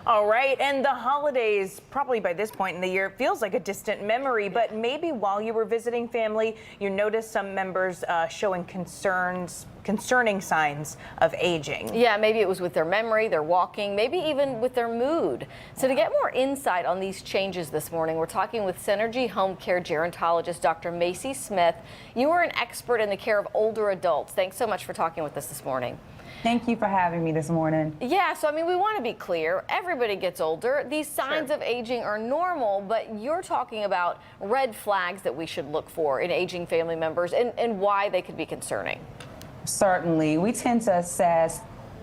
All right, and the holidays, probably by this point in the year, feels like a distant memory, but maybe while you were visiting family, you noticed some members showing concerning signs of aging. Yeah, maybe it was with their memory, their walking, maybe even with their mood. So to get more insight on these changes this morning, we're talking with Synergy Home Care gerontologist Dr. Macy Smith. You are an expert in the care of older adults. Thanks so much for talking with us this morning. Thank you for having me this morning. Yeah, so I mean, we want to be clear. Everybody gets older. These signs of aging are normal, but you're talking about red flags that we should look for in aging family members and why they could be concerning. Certainly. We tend to assess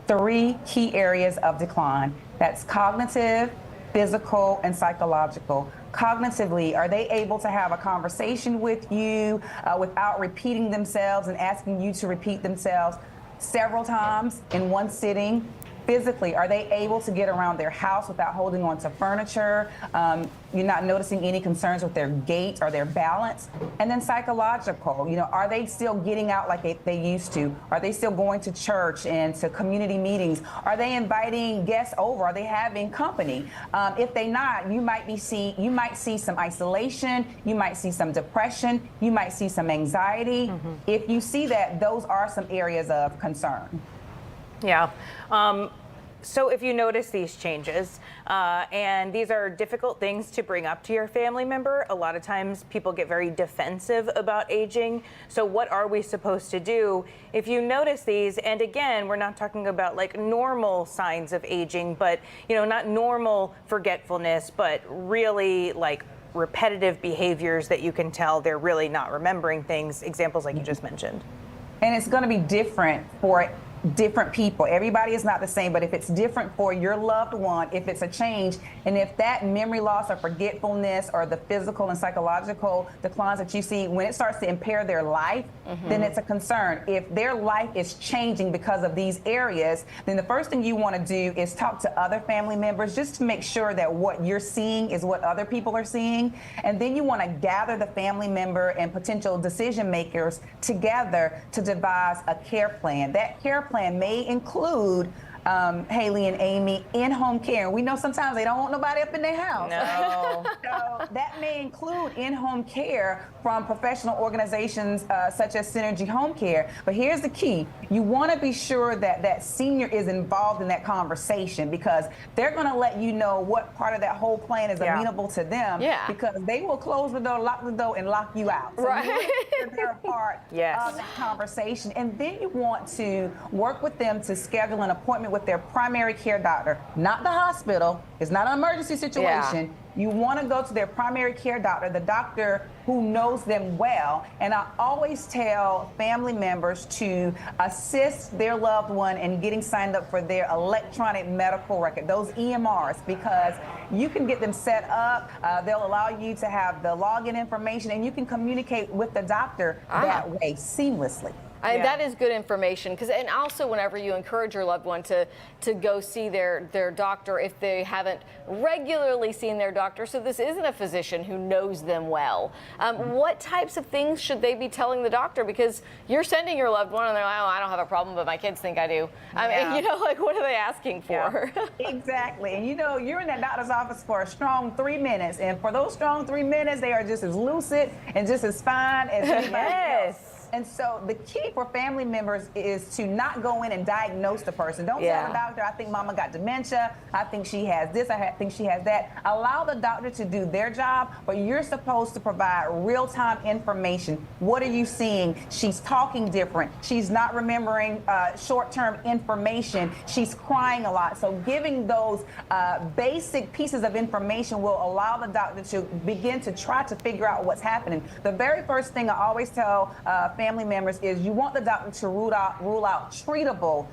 3 key areas of decline. That's cognitive, physical, and psychological. Cognitively, are they able to have a conversation with you without repeating themselves and asking you to repeat themselves several times in one sitting? Physically, are they able to get around their house without holding on to furniture? You're not noticing any concerns with their gait or their balance. And then psychological, are they still getting out like they used to? Are they still going to church and to community meetings? Are they inviting guests over? Are they having company? If they're not, you might see some isolation, you might see some depression, you might see some anxiety. If you see that, those are some areas of concern. Yeah. So if you notice these changes, and these are difficult things to bring up to your family member, a lot of times people get very defensive about aging. So what are we supposed to do if you notice these? And again, we're not talking about like normal signs of aging, but not normal forgetfulness, but really like repetitive behaviors that you can tell they're really not remembering things. Examples like you just mentioned. And it's going to be different for different people. Everybody is not the same, but if it's different for your loved one, if it's a change, and if that memory loss or forgetfulness or the physical and psychological declines that you see, when it starts to impair their life, then it's a concern. If their life is changing because of these areas, then the first thing you want to do is talk to other family members just to make sure that what you're seeing is what other people are seeing. And then you want to gather the family member and potential decision makers together to devise a care plan. That care plan may include Haley and Amy, in-home care. We know sometimes they don't want nobody up in their house. No. So that may include in-home care from professional organizations such as Synergy Home Care. But here's the key. You want to be sure that that senior is involved in that conversation, because they're going to let you know what part of that whole plan is amenable to them, because they will close the door, lock the door, and lock you out. So they're a part of that conversation. And then you want to work with them to schedule an appointment with their primary care doctor, not the hospital. It's not an emergency situation. You want to go to their primary care doctor, the doctor who knows them well. And I always tell family members to assist their loved one in getting signed up for their electronic medical record, those EMRs, because you can get them set up. They'll allow you to have the login information, and you can communicate with the doctor that way seamlessly. That is good information, and also whenever you encourage your loved one to go see their doctor if they haven't regularly seen their doctor, so this isn't a physician who knows them well. What types of things should they be telling the doctor? Because you're sending your loved one and they're like, oh, I don't have a problem, but my kids think I do. I mean, like, what are they asking for? Exactly. And you're in that doctor's office for a strong 3 minutes, and for those strong 3 minutes, they are just as lucid and just as fine as anybody else. And so the key for family members is to not go in and diagnose the person. Don't tell the doctor, I think mama got dementia, I think she has this, I think she has that. Allow the doctor to do their job, but you're supposed to provide real-time information. What are you seeing? She's talking different. She's not remembering short-term information. She's crying a lot. So giving those basic pieces of information will allow the doctor to begin to try to figure out what's happening. The very first thing I always tell family members is you want the doctor to rule out treatable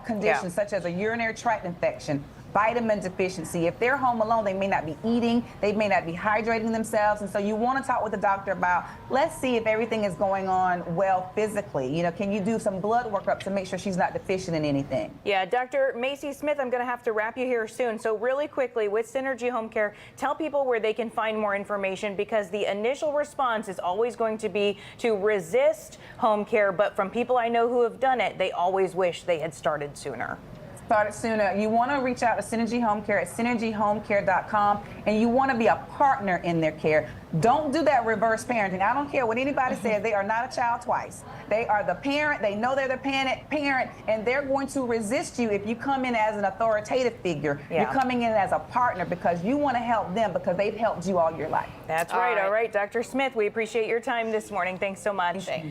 conditions such as a urinary tract infection, vitamin deficiency. If they're home alone, they may not be eating, they may not be hydrating themselves, and so you want to talk with the doctor about, let's see if everything is going on well physically. Can you do some blood workup to make sure she's not deficient in anything? Yeah, Dr. Macy Smith, I'm going to have to wrap you here soon. So really quickly, with Synergy Home Care, tell people where they can find more information, because the initial response is always going to be to resist home care, but from people I know who have done it, they always wish they had started sooner. Start it sooner. You want to reach out to Synergy Home Care at synergyhomecare.com, and you want to be a partner in their care. Don't do that reverse parenting. I don't care what anybody says. They are not a child twice. They are the parent. They know they're the parent, and they're going to resist you if you come in as an authoritative figure. Yeah. You're coming in as a partner because you want to help them because they've helped you all your life. That's All right. right. All right, Dr. Smith, we appreciate your time this morning. Thanks so much. Thanks.